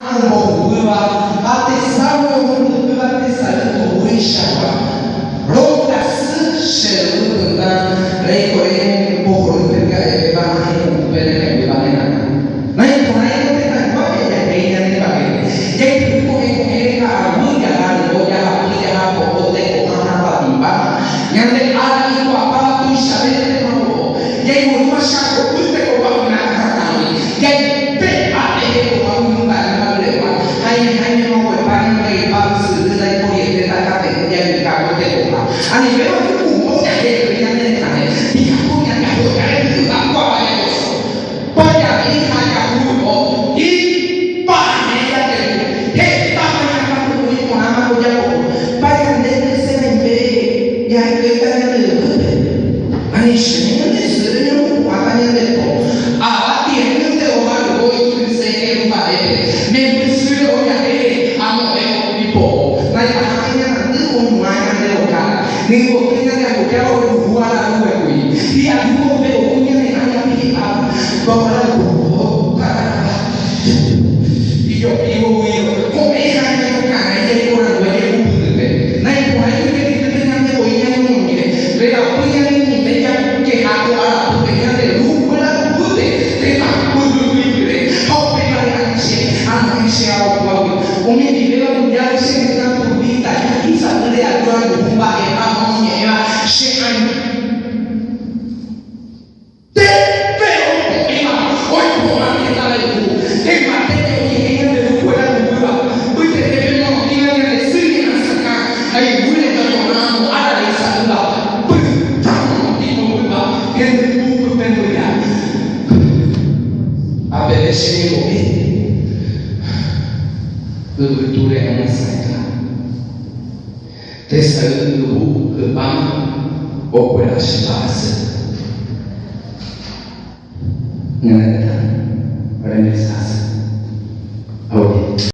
Angkor atesawo untuk atesawo urishawa rotas sheruna rekoe pohon terkait bahan berbagai bahan naik naik kita buat ya kayaknya nih pakai jadi mereka abu jangan pote orang apa timba yang ada itu apa tuh syariat mau jadi rumah syariat itu kok nak kami jadi hanya mau berpaling dari bangsa dari politik kita yang dikawal kita. Ani memang itu umum saja yang ini kan. Dia punya kado kalian itu apa yang itu. Pada ini hanya umum. Ini panen yang itu. Kita banyak kamu punya nama punya aku. Banyak dari semembe yang kita itu. Ani sebenarnya sebenarnya apa yang itu. Awak yang itu orang itu saya lupa itu. Memang ni waktunya yang kau buat aku ini dia mau punya ni hanya pikir bawa aku iyo kok hanya bukan jadi orang banyak bukan naik bukan itu kita dengan dia punya ni mereka punya ni mereka ke aku arah punya ni lupa bukan kita bukan ini kau pengen anak siapa umi dia punya sih kita berbeda kisah dia tuan rumah Betul yang saya Tesal lubu kebang operasi bahasa Nggak ada realisasi. Oke.